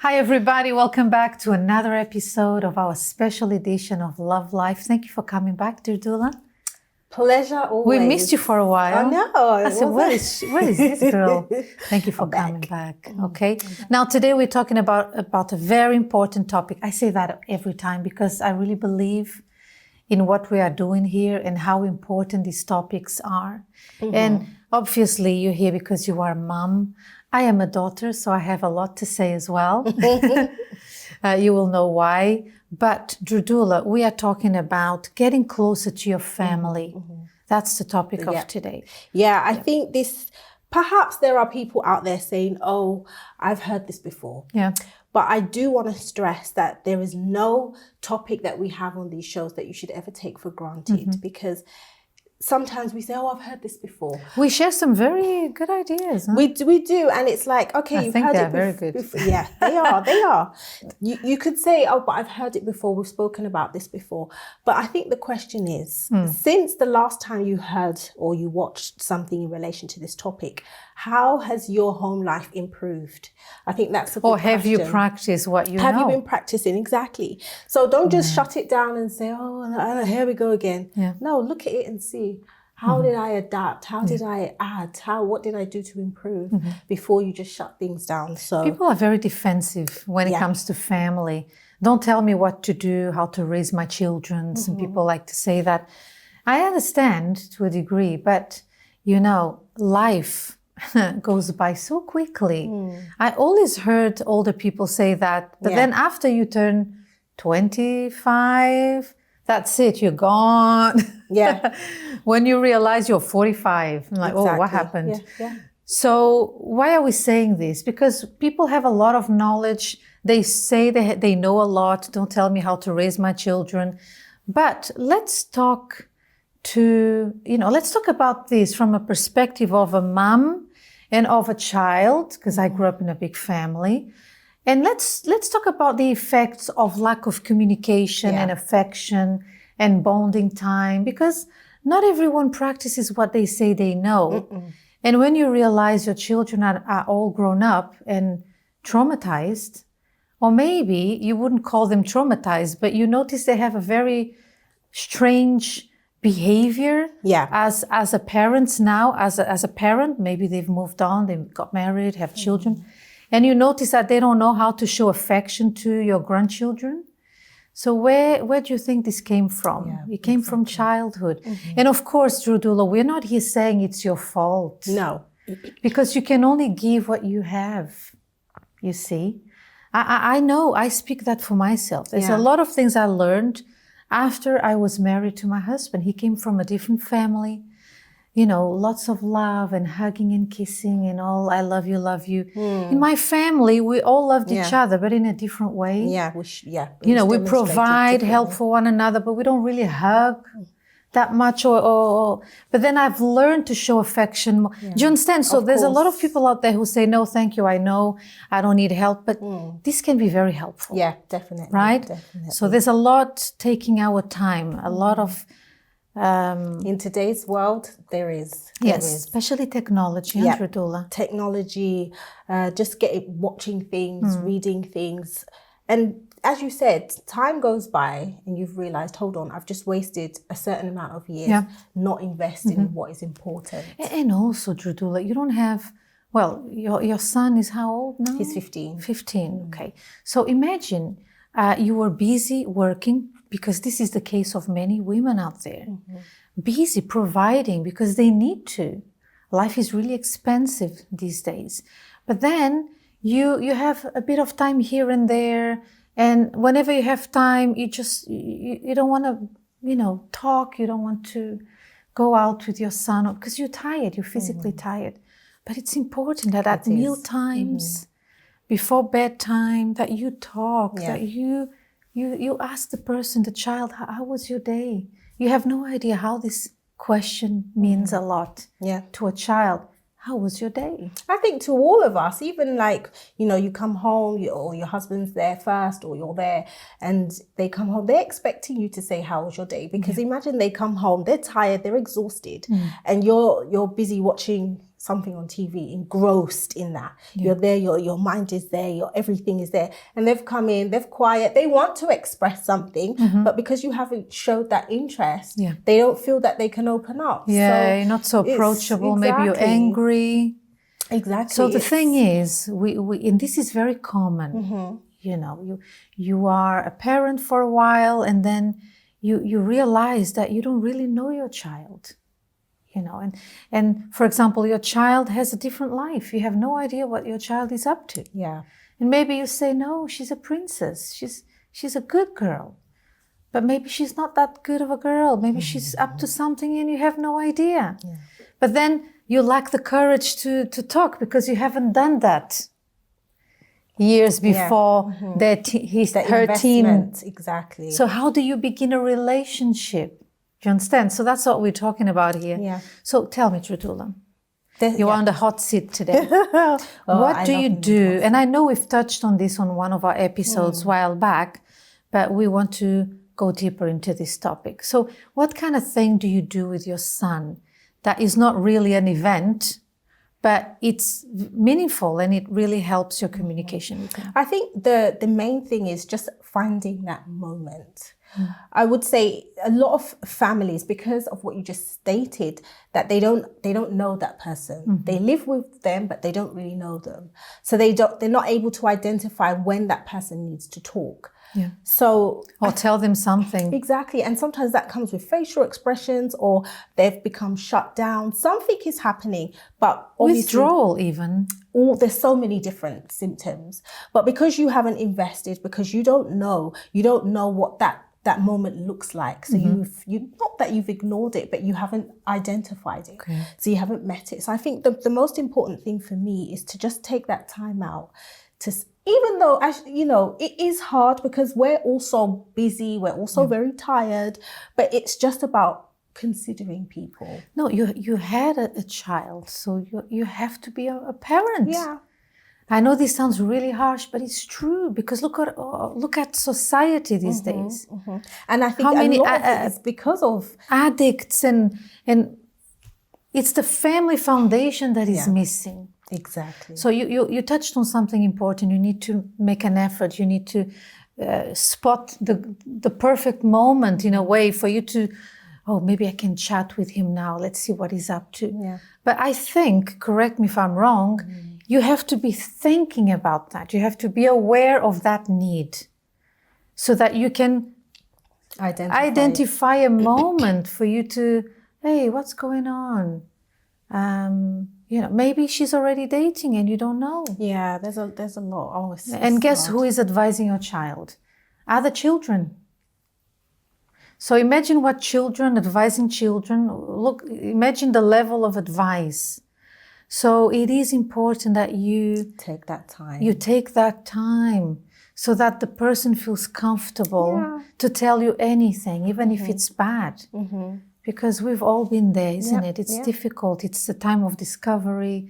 Hi, everybody. Welcome back to another episode of our special edition of Love Life. Thank you for coming back, dear Dula. Pleasure always. We missed you for a while. I know. I said, where is this girl? Thank you for coming back. Okay. Now, today we're talking about a very important topic. I say that every time because I really believe in what we are doing here and how important these topics are. And obviously, you're here because you are a mom. I am a daughter, so I have a lot to say as well. You will know why. But Drudula, we are talking about getting closer to your family. That's the topic of today. Yeah, I think perhaps there are people out there saying, oh, I've heard this before. Yeah. But I do want to stress that there is no topic that we have on these shows that you should ever take for granted because sometimes we say, oh, I've heard this before. We share some very good ideas. Huh? We do. And it's like, okay, you've heard it very good. before. Yeah, they are. You could say, oh, but I've heard it before. We've spoken about this before. But I think the question is, since the last time you heard or you watched something in relation to this topic, how has your home life improved? I think that's a good question. Or have you practiced what you know? Have you been practicing? Exactly. So don't just shut it down and say, oh, here we go again. Yeah. No, look at it and see. How did I adapt? How did I add? What did I do to improve before you just shut things down? So people are very defensive when it comes to family. Don't tell me what to do, how to raise my children. Some people like to say that. I understand to a degree, but life goes by so quickly. I always heard older people say that, but then after you turn 25, that's it, you're gone. Yeah. When you realize you're 45, I'm like, oh, what happened? Yeah. So why are we saying this? Because people have a lot of knowledge. They say they know a lot. Don't tell me how to raise my children. But let's talk about this from a perspective of a mom and of a child, because I grew up in a big family. And let's talk about the effects of lack of communication and affection and bonding time, because not everyone practices what they say they know. And when you realize your children are all grown up and traumatized, or maybe you wouldn't call them traumatized, but you notice they have a very strange behavior as a parent now, as a parent, maybe they've moved on, they got married, have children. And you notice that they don't know how to show affection to your grandchildren. So where do you think this came from? It came from childhood. And of course, Drudula, we're not here saying it's your fault. No. Because you can only give what you have, you see. I know, I speak that for myself. There's a lot of things I learned after I was married to my husband. He came from a different family. Lots of love and hugging and kissing and all, I love you, love you. In my family, we all loved each other, but in a different way. We provide help for one another, but we don't really hug that much. But then I've learned to show affection. Do you understand? So there's a lot of people out there who say, no, thank you, I know, I don't need help. But this can be very helpful. Yeah, definitely. Right? Definitely. So there's a lot taking our time, a lot of... in today's world, there is. Especially technology, Drudula. Technology, just watching things, reading things. And as you said, time goes by and you've realized, hold on, I've just wasted a certain amount of years not investing in what is important. And also, Drudula, you don't have, your son is how old now? He's 15. 15, okay. So imagine you were busy working, because this is the case of many women out there, busy providing because they need to. Life is really expensive these days. But then you have a bit of time here and there, and whenever you have time, you don't want to, talk, you don't want to go out with your son, because you're tired, you're physically tired. But it's important that at meal times, before bedtime, that you talk, that you ask the child, how was your day? You have no idea how this question means a lot to a child. How was your day? I think to all of us, even you come home or your husband's there first or you're there and they come home, they're expecting you to say, how was your day? Because imagine they come home, they're tired, they're exhausted and you're busy watching something on TV, engrossed in that. You're there, your mind is there, your everything is there. And they've come in, they're quiet, they want to express something, but because you haven't showed that interest, they don't feel that they can open up. Yeah, you're not so approachable, maybe you're angry. Exactly. So the thing is, we and this is very common, you know, you are a parent for a while and then you realize that you don't really know your child. You know, and for example, your child has a different life. You have no idea what your child is up to. Yeah. And maybe you say, no, she's a princess. She's a good girl. But maybe she's not that good of a girl. Maybe she's up to something and you have no idea. Yeah. But then you lack the courage to talk because you haven't done that years before her teen. Exactly. So how do you begin a relationship? Do you understand? So that's what we're talking about here. Yeah. So tell me, Trudula, you're on the hot seat today. What do you do? And I know we've touched on this on one of our episodes a while back, but we want to go deeper into this topic. So what kind of thing do you do with your son that is not really an event, but it's meaningful and it really helps your communication with him? I think the main thing is just finding that moment. I would say a lot of families, because of what you just stated, that they don't know that person. They live with them, but they don't really know them. So they're not able to identify when that person needs to talk. Yeah. So or tell them something. Exactly. And sometimes that comes with facial expressions or they've become shut down. Something is happening, but obviously withdrawal even. There's so many different symptoms. But because you haven't invested, because you don't know what that moment looks like. So you not that you've ignored it, but you haven't identified it. Okay. So you haven't met it. So I think the most important thing for me is to just take that time out to, even though, you know, it is hard because we're also busy, we're also very tired, but it's just about considering people. No, you had a child, so you have to be a parent. Yeah. I know this sounds really harsh, but it's true because look at society these days. And I think how many a lot of it is because of addicts and it's the family foundation that is missing. Exactly. So you touched on something important. You need to make an effort. You need to spot the perfect moment in a way for you to, oh, maybe I can chat with him now. Let's see what he's up to. Yeah. But I think, correct me if I'm wrong, you have to be thinking about that. You have to be aware of that need so that you can identify a moment for you to, hey, what's going on? You know, maybe she's already dating and you don't know. Yeah, there's a lot. Oh, and guess who is advising your child? Other children. So imagine what children, advising children, look, imagine the level of advice. So it is important that you take that time. You take that time so that the person feels comfortable to tell you anything, even if it's bad. Because we've all been there, isn't it? It's difficult. It's a time of discovery,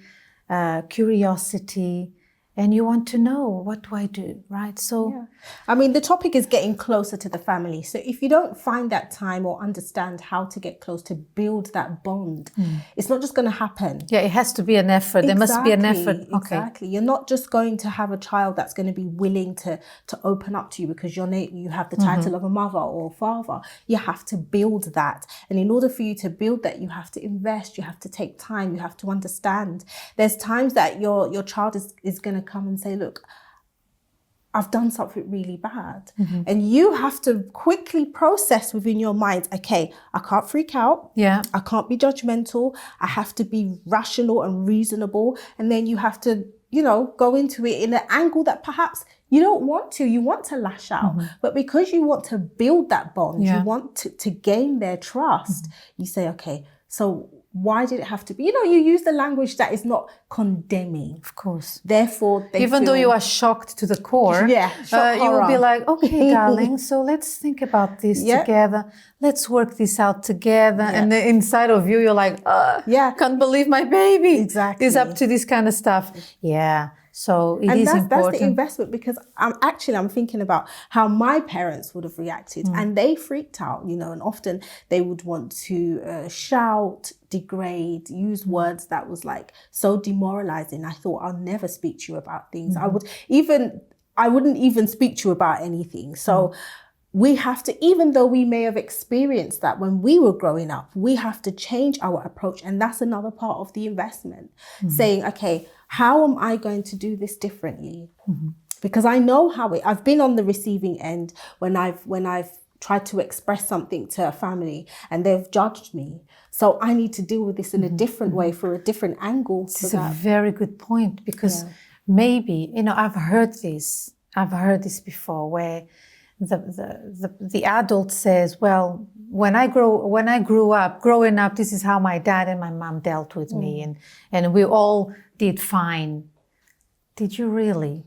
curiosity, and you want to know, what do I do, right? So, I mean, the topic is getting closer to the family. So if you don't find that time or understand how to get close to build that bond, it's not just going to happen. Yeah, it has to be an effort. There must be an effort. Okay. Exactly. You're not just going to have a child that's going to be willing to open up to you because you have the title of a mother or father. You have to build that. And in order for you to build that, you have to invest, you have to take time, you have to understand. There's times that your child is going to come and say, look, I've done something really bad. And you have to quickly process within your mind, okay, I can't freak out. Yeah. I can't be judgmental. I have to be rational and reasonable. And then you have to, you know, go into it in an angle that perhaps you don't want to. You want to lash out. But because you want to build that bond, you want to gain their trust, you say, okay, so why did it have to be? You know, you use the language that is not condemning. Of course. Therefore, even though you are shocked to the core, you will be like, okay, darling, so let's think about this together. Let's work this out together. And then inside of you, you're like, can't believe my baby is up to this kind of stuff. Yeah. So it and is that's important. the investment, because I'm thinking about how my parents would have reacted, and they freaked out, you know, and often they would want to shout, degrade, use words that was like so demoralizing. I thought, I'll never speak to you about things. I wouldn't even speak to you about anything. So we have to, even though we may have experienced that when we were growing up, we have to change our approach. And that's another part of the investment. Saying, okay, how am I going to do this differently? Because I know I've been on the receiving end when I've tried to express something to a family and they've judged me. So I need to deal with this in a different way, for a different angle. This is a very good point, because maybe, you know, I've heard this before, where the adult says, well, when I growing up, this is how my dad and my mom dealt with me, and we all did fine. Did you really?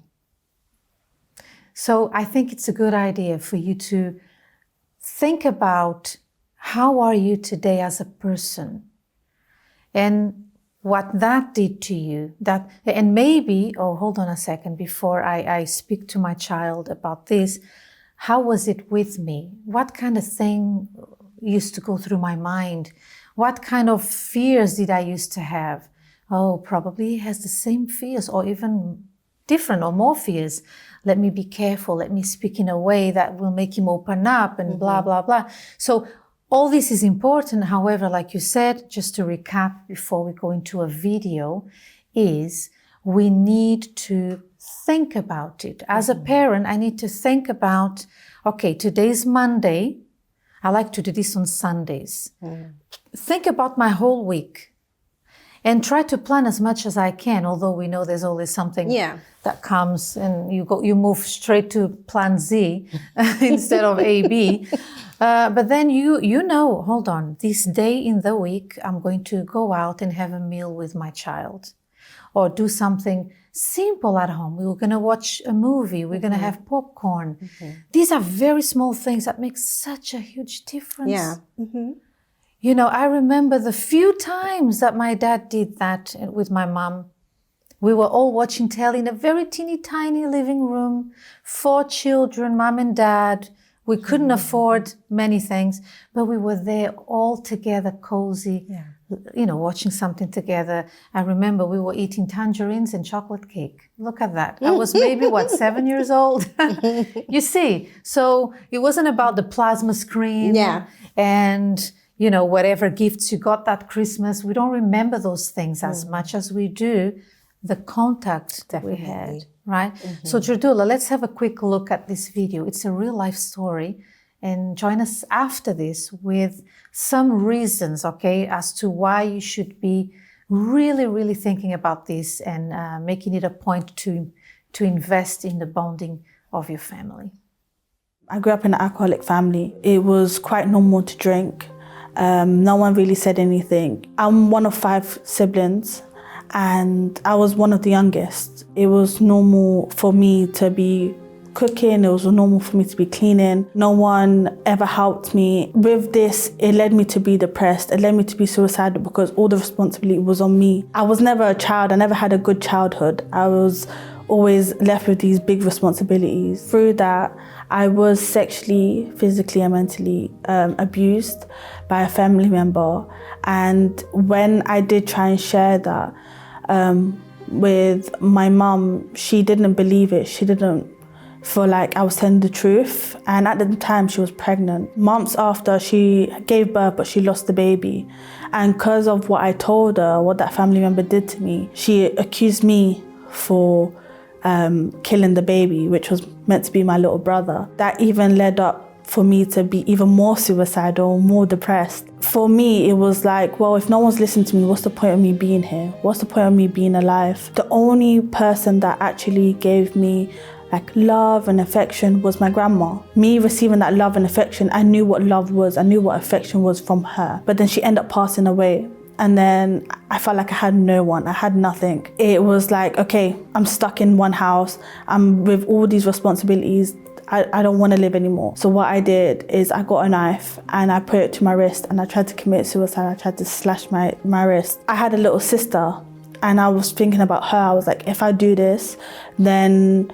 So I think it's a good idea for you to think about, how are you today as a person, and what that did to you. And maybe, hold on a second, before I speak to my child about this, how was it with me? What kind of thing used to go through my mind? What kind of fears did I used to have? Oh, probably he has the same fears, or even different or more fears. Let me be careful. Let me speak in a way that will make him open up, and blah, blah, blah. So all this is important. However, like you said, just to recap before we go into a video, is we need to think about it. As a parent, I need to think about, okay, today's Monday. I like to do this on Sundays. Think about my whole week and try to plan as much as I can, although we know there's always something that comes and you move straight to plan Z instead of A, B. But then you know, hold on, this day in the week, I'm going to go out and have a meal with my child, or do something simple at home. We were going to watch a movie. We're going to have popcorn. These are very small things that make such a huge difference. Yeah. You know, I remember the few times that my dad did that with my mom. We were all watching telly in a very teeny tiny living room, 4 children, mom and dad. We couldn't afford many things, but we were there all together, cozy, you know, watching something together. I remember we were eating tangerines and chocolate cake. Look at that. I was maybe, 7 years old? You see, so it wasn't about the plasma screen and, you know, whatever gifts you got that Christmas. We don't remember those things as much as we do the contact that we had. Right? So Jardula, let's have a quick look at this video. It's a real life story, and join us after this with some reasons, okay, as to why you should be really, really thinking about this and making it a point to invest in the bonding of your family. I grew up in an alcoholic family. It was quite normal to drink. No one really said anything. I'm one of 5 siblings, and I was one of the youngest. It was normal for me to be cooking. It was normal for me to be cleaning. No one ever helped me. With this, it led me to be depressed. It led me to be suicidal because all the responsibility was on me. I was never a child. I never had a good childhood. I was always left with these big responsibilities. Through that, I was sexually, physically and mentally abused by a family member. And when I did try and share that with my mum, she didn't believe it. She didn't feel like I was telling the truth. And at the time, she was pregnant. Months after, she gave birth, but she lost the baby. And because of what I told her, what that family member did to me, she accused me for killing the baby, which was meant to be my little brother. That even led up for me to be even more suicidal, more depressed. For me, it was like, well, if no one's listening to me, what's the point of me being here? What's the point of me being alive? The only person that actually gave me like love and affection was my grandma. Me receiving that love and affection, I knew what love was, I knew what affection was from her. But then she ended up passing away. And then I felt like I had no one, I had nothing. It was like, okay, I'm stuck in one house, I'm with all these responsibilities, I don't want to live anymore. So what I did is I got a knife and I put it to my wrist and I tried to commit suicide. I tried to slash my wrist. I had a little sister And I was thinking about her. I was like, if I do this, then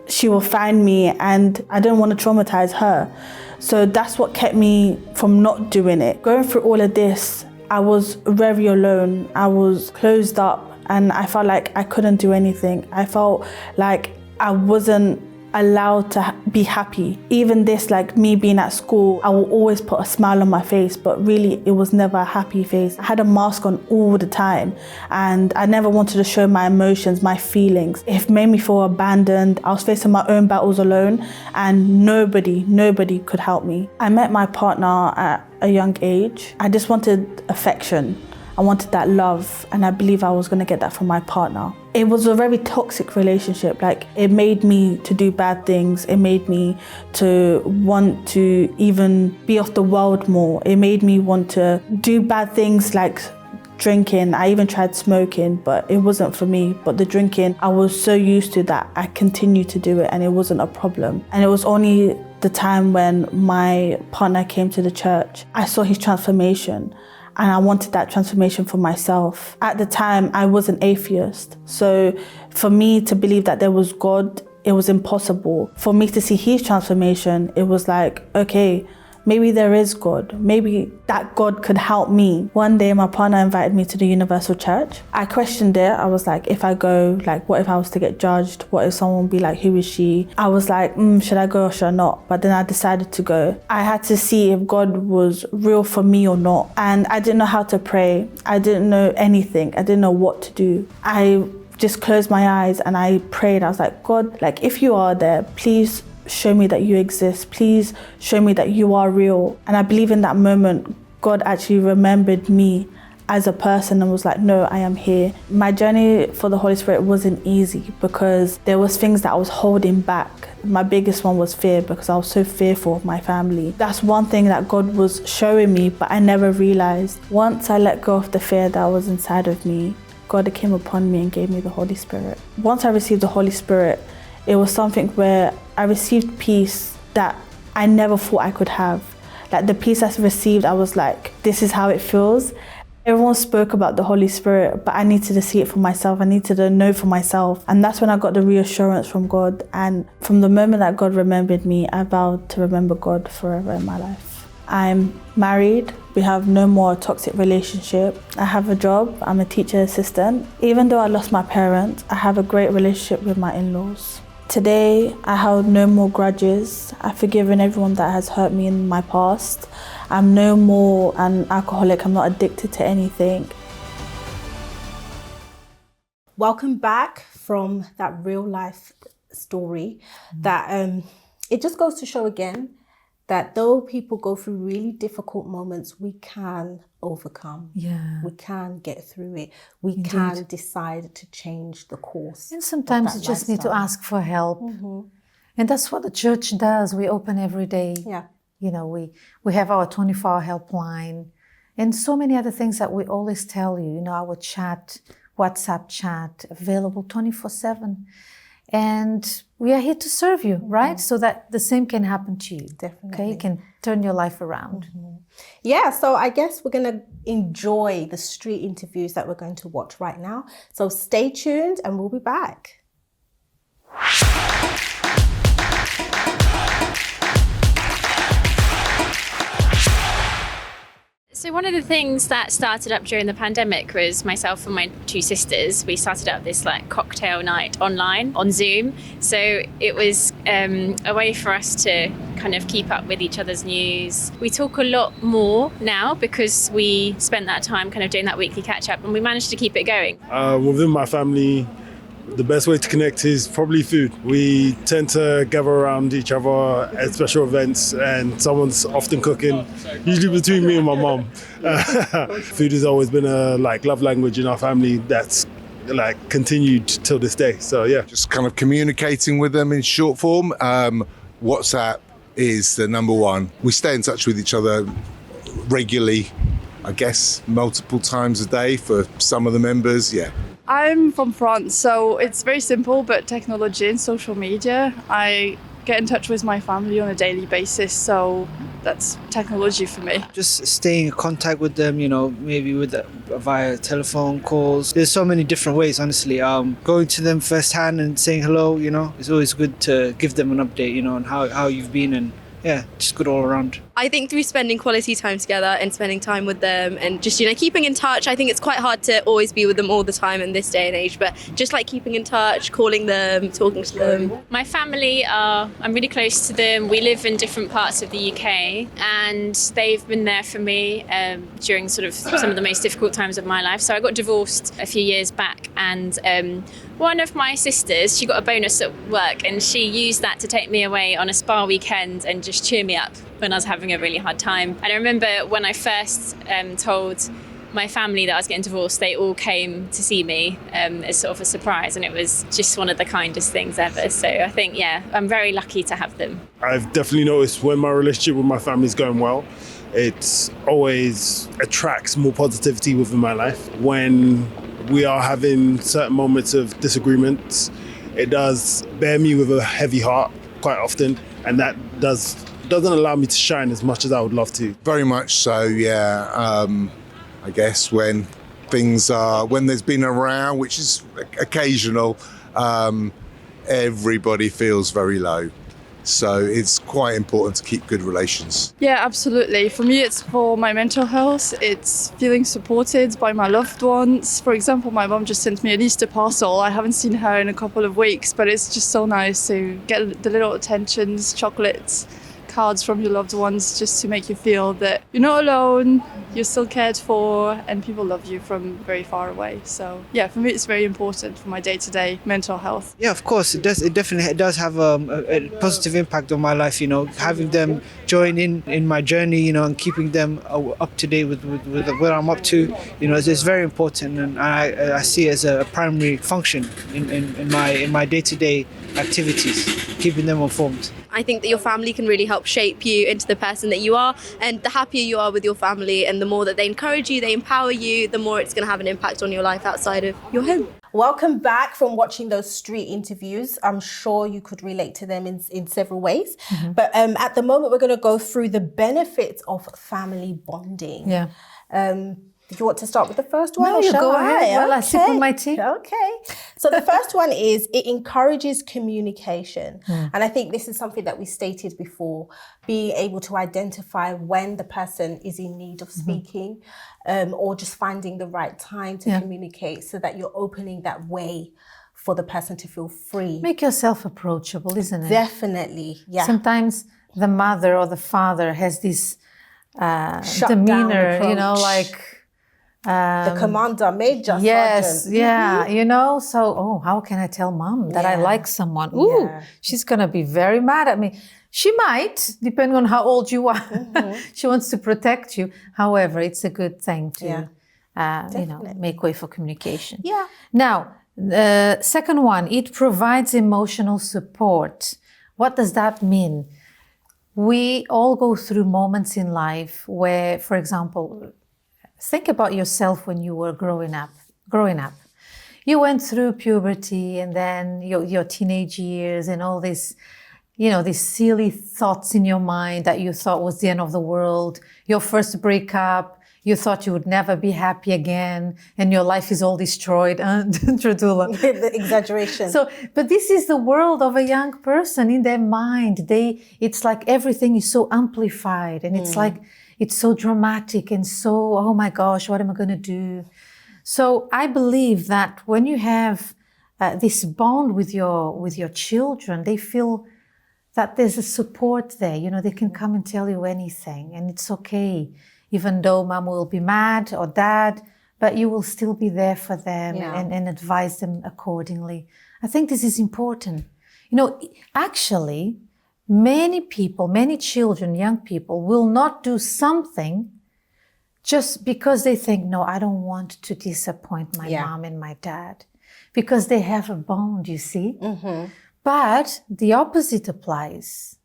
she will find me, and I didn't want to traumatize her. So that's what kept me from not doing it. Going through all of this, I was very alone. I was closed up, and I felt like I couldn't do anything. I felt like I wasn't allowed to be happy. Even this, like me being at school, I will always put a smile on my face, but really it was never a happy face. I had a mask on all the time, and I never wanted to show my emotions, my feelings. It made me feel abandoned. I was facing my own battles alone, and nobody could help me. I met my partner at a young age. I just wanted affection. I wanted that love, and I believe I was going to get that from my partner. It was a very toxic relationship. Like, it made me to do bad things. It made me to want to even be off the world more. It made me want to do bad things like drinking. I even tried smoking, but it wasn't for me. But the drinking, I was so used to that I continued to do it, and it wasn't a problem. And it was only the time when my partner came to the church, I saw his transformation. And I wanted that transformation for myself. At the time, I was an atheist. So for me to believe that there was God, it was impossible. For me to see his transformation, it was like, okay, maybe there is God. Maybe that God could help me. One day, my partner invited me to the Universal Church. I questioned it. I was like, if I go, like, what if I was to get judged? What if someone would be like, who is she? I was like, should I go or should I not? But then I decided to go. I had to see if God was real for me or not. And I didn't know how to pray. I didn't know anything. I didn't know what to do. I just closed my eyes and I prayed. I was like, God, like, if you are there, please show me that you exist. Please show me that you are real. And I believe in that moment, God actually remembered me as a person and was like, no, I am here. My journey for the Holy Spirit wasn't easy because there was things that I was holding back. My biggest one was fear, because I was so fearful of my family. That's one thing that God was showing me, but I never realized. Once I let go of the fear that was inside of me, God came upon me and gave me the Holy Spirit. Once I received the Holy Spirit, it was something where I received peace that I never thought I could have. Like, the peace I received, I was like, this is how it feels. Everyone spoke about the Holy Spirit, but I needed to see it for myself. I needed to know for myself. And that's when I got the reassurance from God. And from the moment that God remembered me, I vowed to remember God forever in my life. I'm married. We have no more toxic relationship. I have a job. I'm a teacher assistant. Even though I lost my parents, I have a great relationship with my in-laws. Today, I hold no more grudges. I've forgiven everyone that has hurt me in my past. I'm no more an alcoholic. I'm not addicted to anything. Welcome back from that real life story. That it just goes to show again that though people go through really difficult moments, we can overcome. Yeah. We can get through it. We can decide to change the course. And sometimes you just need to ask for help. Mm-hmm. And that's what the church does. We open every day. Yeah. You know, we have our 24-hour helpline and so many other things that we always tell you. You know, our chat, WhatsApp chat, available 24/7. And we are here to serve you, right? So that the same can happen to you. Definitely. Okay, you can turn your life around. Mm-hmm. Yeah, so I guess we're going to enjoy the street interviews that we're going to watch right now. So stay tuned and we'll be back. So one of the things that started up during the pandemic was myself and my two sisters. We started up this like cocktail night online on Zoom. So it was a way for us to kind of keep up with each other's news. We talk a lot more now because we spent that time kind of doing that weekly catch up, and we managed to keep it going. Within my family, the best way to connect is probably food. We tend to gather around each other at special events and someone's often cooking, usually between me and my mum. Food has always been a love language in our family that's continued till this day. So yeah. Just kind of communicating with them in short form. WhatsApp is the number one. We stay in touch with each other regularly, I guess multiple times a day for some of the members, yeah. I'm from France, so it's very simple, but technology and social media. I get in touch with my family on a daily basis, so that's technology for me. Just staying in contact with them, maybe via telephone calls. There's so many different ways, honestly. Going to them firsthand and saying hello, it's always good to give them an update, on how you've been, and yeah, just good all around. I think through spending quality time together and spending time with them and just, keeping in touch. I think it's quite hard to always be with them all the time in this day and age, but just like keeping in touch, calling them, talking to them. My family I'm really close to them. We live in different parts of the UK, and they've been there for me during sort of some of the most difficult times of my life. So I got divorced a few years back, and one of my sisters, she got a bonus at work, and she used that to take me away on a spa weekend and just cheer me up when I was having a really hard time. And I remember when I first told my family that I was getting divorced, they all came to see me as sort of a surprise, and it was just one of the kindest things ever. So I think, I'm very lucky to have them. I've definitely noticed when my relationship with my family is going well, it always attracts more positivity within my life. When we are having certain moments of disagreements, it does bear me with a heavy heart quite often, and that doesn't allow me to shine as much as I would love to. Very much so, yeah. I guess when there's been a row, which is occasional, everybody feels very low. So it's quite important to keep good relations. Yeah, absolutely. For me, it's for my mental health. It's feeling supported by my loved ones. For example, my mom just sent me an Easter parcel. I haven't seen her in a couple of weeks, but it's just so nice to get the little attentions, chocolates, cards from your loved ones, just to make you feel that you're not alone, you're still cared for, and people love you from very far away. So yeah, for me it's very important for my day-to-day mental health. Yeah, of course, it does. It definitely does have a positive impact on my life, having them join in my journey, and keeping them up to date with where I'm up to, it's very important, and I see it as a primary function in my day-to-day activities, keeping them informed. I think that your family can really help shape you into the person that you are, and the happier you are with your family and the more that they encourage you, they empower you, the more it's going to have an impact on your life outside of your home. Welcome back from watching those street interviews. I'm sure you could relate to them in several ways. Mm-hmm. But at the moment, we're going to go through the benefits of family bonding. Yeah. Do you want to start with the first one? No, you go ahead. Well, I sip on my tea. Okay. So the first one is it encourages communication. And I think this is something that we stated before, being able to identify when the person is in need of speaking, or just finding the right time to communicate, so that you're opening that way for the person to feel free. Make yourself approachable, isn't it? Definitely, yeah. Sometimes the mother or the father has this Shut demeanor, down approach. The commander, major, yes, sergeant. yeah, so, how can I tell mom that I like someone? Ooh, she's going to be very mad at me. She might, depending on how old you are. She wants to protect you. However, it's a good thing to, make way for communication. Yeah. Now, the second one, it provides emotional support. What does that mean? We all go through moments in life where, for example, think about yourself when you were growing up. You went through puberty and then your teenage years and all this, these silly thoughts in your mind that you thought was the end of the world. Your first breakup, you thought you would never be happy again and your life is all destroyed. Tradula. The exaggeration. But this is the world of a young person in their mind. It's like everything is so amplified, and it's like, it's so dramatic and so, oh my gosh, what am I going to do? So I believe that when you have this bond with your children, they feel that there's a support there. They can come and tell you anything, and it's okay, even though mom will be mad or dad, but you will still be there for them and advise them accordingly. I think this is important. Actually, many people, many children, young people will not do something just because they think, no, I don't want to disappoint my mom and my dad, because they have a bond, you see. Mm-hmm. But the opposite applies.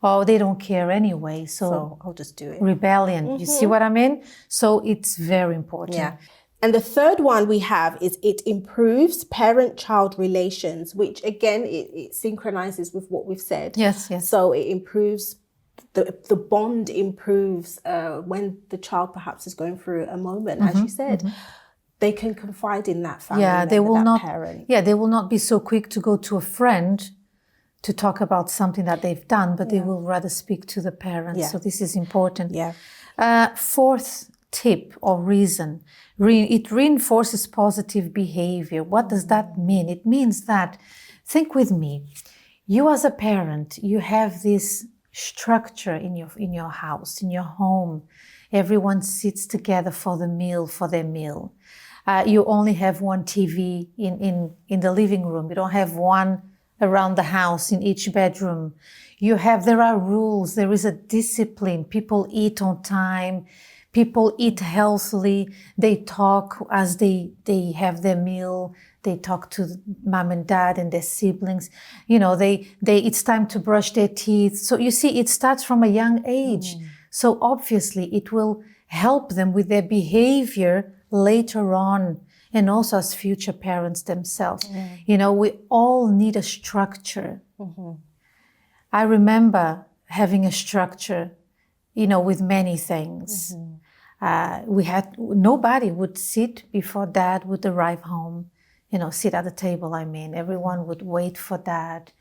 Oh, they don't care anyway, so I'll just do it. Rebellion. Mm-hmm. You see what I mean? So it's very important. Yeah. And the third one we have is it improves parent-child relations, which again, it synchronizes with what we've said. Yes. So it improves the bond improves when the child perhaps is going through a moment, as you said. They can confide in that family member, they will that not. parent. Yeah, they will not be so quick to go to a friend to talk about something that they've done, but they will rather speak to the parents. Yeah. So this is important. Yeah. Fourth tip or reason, it reinforces positive behavior. What does that mean? It means that, think with me, you as a parent, you have this structure in your house, in your home. Everyone sits together for their meal. You only have one TV in the living room. You don't have one around the house in each bedroom. There are rules. There is a discipline. People eat on time. People eat healthily. They talk as they have their meal. They talk to mom and dad and their siblings. It's time to brush their teeth. So you see, it starts from a young age. So obviously it will help them with their behavior later on, and also as future parents themselves. We all need a structure. I remember having a structure, with many things. Nobody would sit before dad would arrive home, sit at the table. Everyone would wait for dad.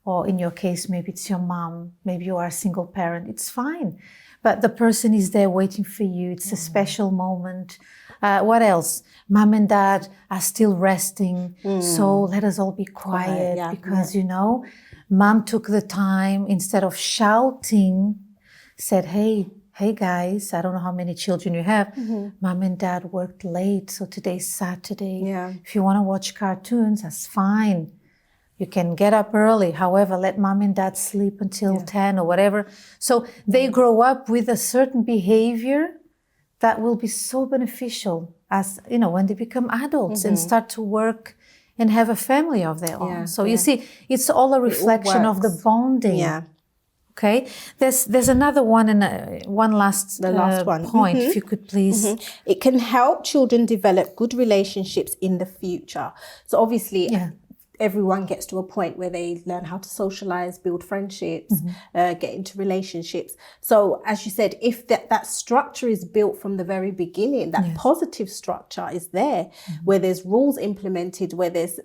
Or in your case, maybe it's your mom, maybe you are a single parent. It's fine. But the person is there waiting for you. It's a special moment. What else? Mom and dad are still resting. So let us all be quiet because, mom took the time, instead of shouting, said, hey guys, I don't know how many children you have. Mom and dad worked late. So today's Saturday. Yeah. If you want to watch cartoons, that's fine. You can get up early. However, let mom and dad sleep until 10 or whatever. So they grow up with a certain behavior that will be so beneficial as, when they become adults and start to work and have a family of their own. So you see, it's all a reflection of the bonding. Yeah. Okay. There's another one and one last point, if you could please. It can help children develop good relationships in the future. So obviously, everyone gets to a point where they learn how to socialize, build friendships, get into relationships. So as you said, if that structure is built from the very beginning, that positive structure is there, where there's rules implemented, where there's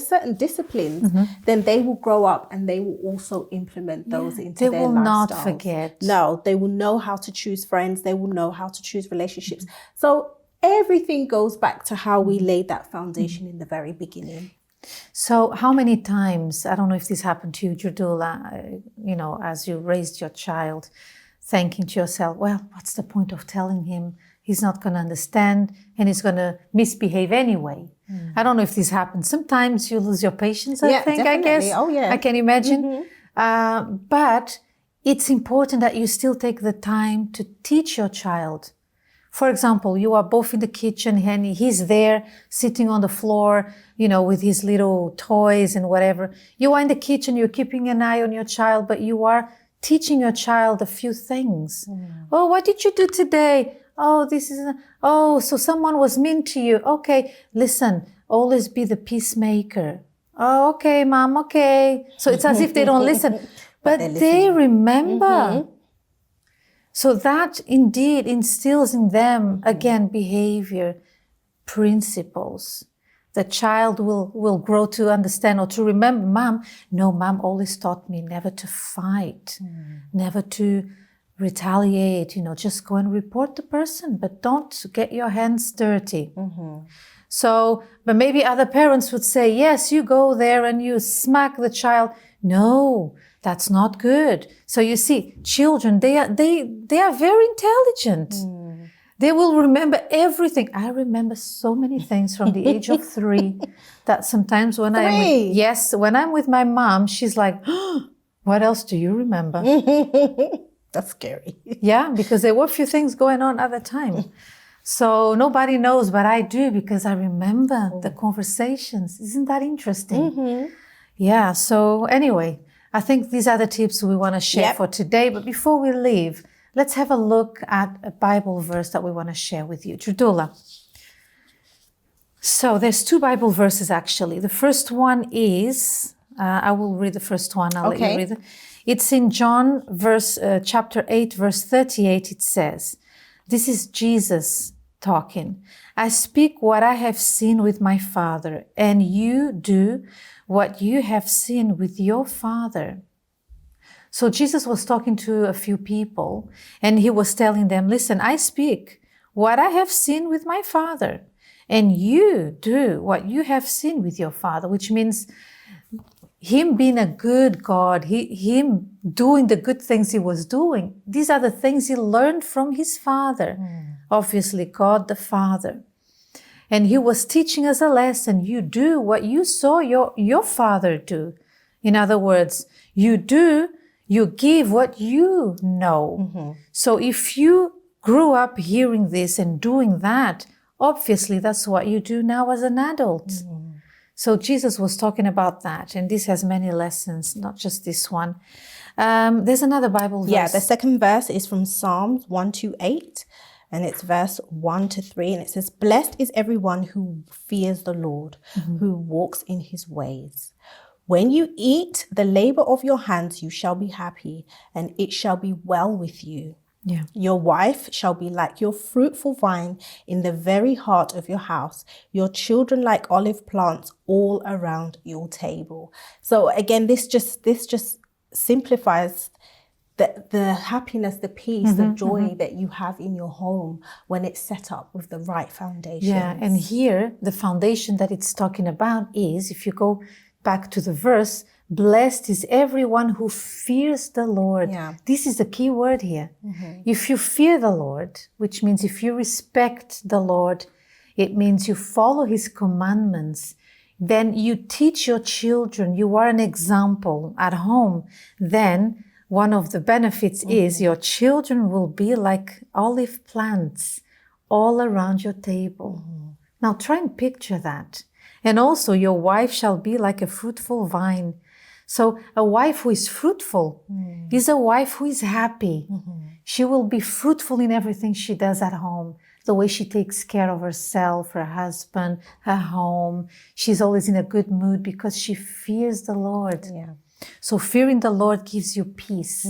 certain disciplines, then they will grow up and they will also implement those into their lifestyles. They will not forget. No, they will know how to choose friends. They will know how to choose relationships. So everything goes back to how we laid that foundation in the very beginning. So how many times, I don't know if this happened to you, Jardula, as you raised your child, thinking to yourself, well, what's the point of telling him? He's not going to understand and he's going to misbehave anyway. I don't know if this happens. Sometimes you lose your patience, I think, definitely. I guess. Oh, yeah. I can imagine. But it's important that you still take the time to teach your child. For example, you are both in the kitchen and he's there sitting on the floor, with his little toys and whatever. You are in the kitchen, you're keeping an eye on your child, but you are teaching your child a few things. Oh, what did you do today? Oh, so someone was mean to you. Okay, listen, always be the peacemaker. Oh, okay, mom, okay. So it's as if they don't listen, but they remember. So that indeed instills in them, again, behavior, principles. The child will grow to understand or to remember, mom always taught me never to fight, never to retaliate, just go and report the person, but don't get your hands dirty. So, but maybe other parents would say, yes, you go there and you smack the child. No, that's not good. So you see, children, they are very intelligent. They will remember everything. I remember so many things from the age of 3 that sometimes when I'm with my mom, she's like, oh, what else do you remember? That's scary. Yeah, because there were a few things going on at the time. So nobody knows, but I do because I remember the conversations. Isn't that interesting? Yeah, so anyway, I think these are the tips we want to share for today. But before we leave, let's have a look at a Bible verse that we want to share with you. Jardula. So there's 2 Bible verses actually. The first one is, I will read the first one. I'll let you read it. It's in John chapter 8, verse 38. It says, this is Jesus talking. I speak what I have seen with my Father, and you do what you have seen with your father. So Jesus was talking to a few people, and he was telling them, listen, I speak what I have seen with my Father, and you do what you have seen with your father, which means him being a good God, him doing the good things he was doing. These are the things he learned from his Father, obviously God the Father. And he was teaching us a lesson. You do what you saw your father do. In other words, you give what you know. So if you grew up hearing this and doing that, obviously that's what you do now as an adult. So Jesus was talking about that, and this has many lessons, not just this one. There's another Bible verse. Yeah, the second verse is from Psalms 128, and it's verse 1-3, and it says, blessed is everyone who fears the Lord, who walks in his ways. When you eat the labor of your hands, you shall be happy, and it shall be well with you. Yeah. Your wife shall be like your fruitful vine in the very heart of your house, your children like olive plants all around your table. So again, this just simplifies the happiness, the peace, the joy that you have in your home when it's set up with the right foundation. Yeah, and here the foundation that it's talking about is, if you go back to the verse, blessed is everyone who fears the Lord. Yeah. This is the key word here. If you fear the Lord, which means if you respect the Lord, it means you follow his commandments, then you teach your children, you are an example at home, then one of the benefits is your children will be like olive plants all around your table. Now try and picture that. And also your wife shall be like a fruitful vine. So a wife who is fruitful is a wife who is happy. She will be fruitful in everything she does at home. The way she takes care of herself, her husband, her home. She's always in a good mood because she fears the Lord. Yeah. So fearing the Lord gives you peace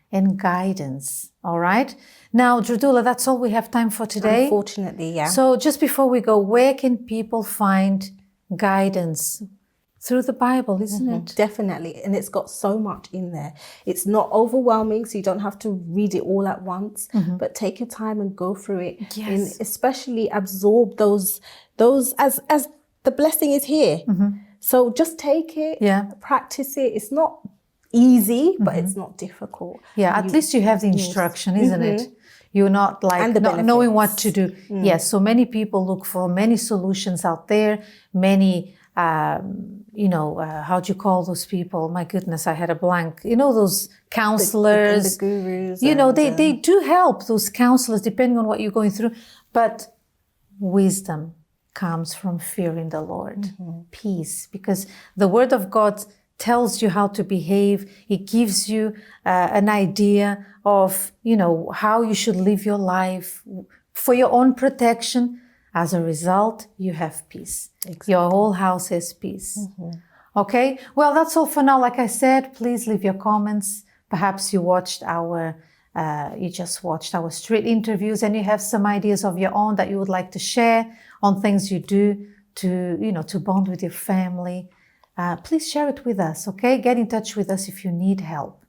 and guidance. All right. Now, Jordula, that's all we have time for today. Unfortunately, yeah. So just before we go, where can people find guidance? Through the Bible, isn't it? Definitely. And it's got so much in there. It's not overwhelming, so you don't have to read it all at once, but take your time and go through it. Yes. And especially absorb those as the blessing is here. So just take it, practice it. It's not easy, but it's not difficult. Yeah, at least you have the instruction, isn't it? You're not like not knowing what to do. Yes, so many people look for many solutions out there, many how do you call those people? My goodness, I had a blank. You know, those counselors. The gurus. They do help, those counselors, depending on what you're going through. But wisdom comes from fearing the Lord. Peace, because the Word of God tells you how to behave. It gives you an idea of, how you should live your life for your own protection. As a result, you have peace. Exactly. Your whole house has peace. Okay? Well, that's all for now. Like I said, please leave your comments. Perhaps you just watched our street interviews and you have some ideas of your own that you would like to share on things you do to bond with your family. Please share it with us, okay? Get in touch with us if you need help.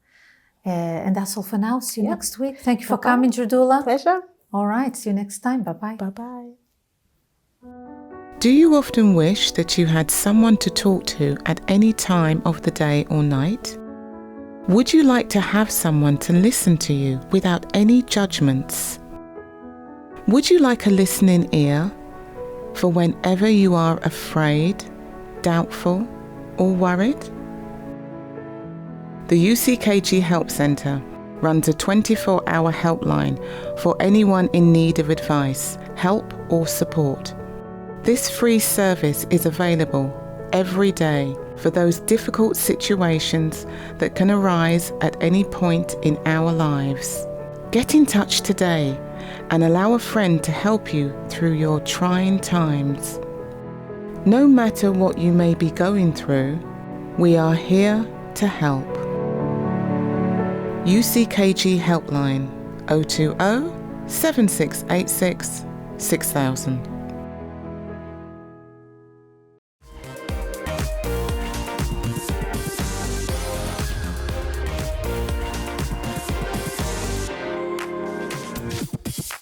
And that's all for now. See you next week. Thank you for coming, Jordula. Pleasure. All right. See you next time. Bye-bye. Bye-bye. Do you often wish that you had someone to talk to at any time of the day or night? Would you like to have someone to listen to you without any judgments? Would you like a listening ear for whenever you are afraid, doubtful, or worried? The UCKG Help Centre runs a 24-hour helpline for anyone in need of advice, help, or support. This free service is available every day for those difficult situations that can arise at any point in our lives. Get in touch today and allow a friend to help you through your trying times. No matter what you may be going through, we are here to help. UCKG Helpline 020 7686 6000.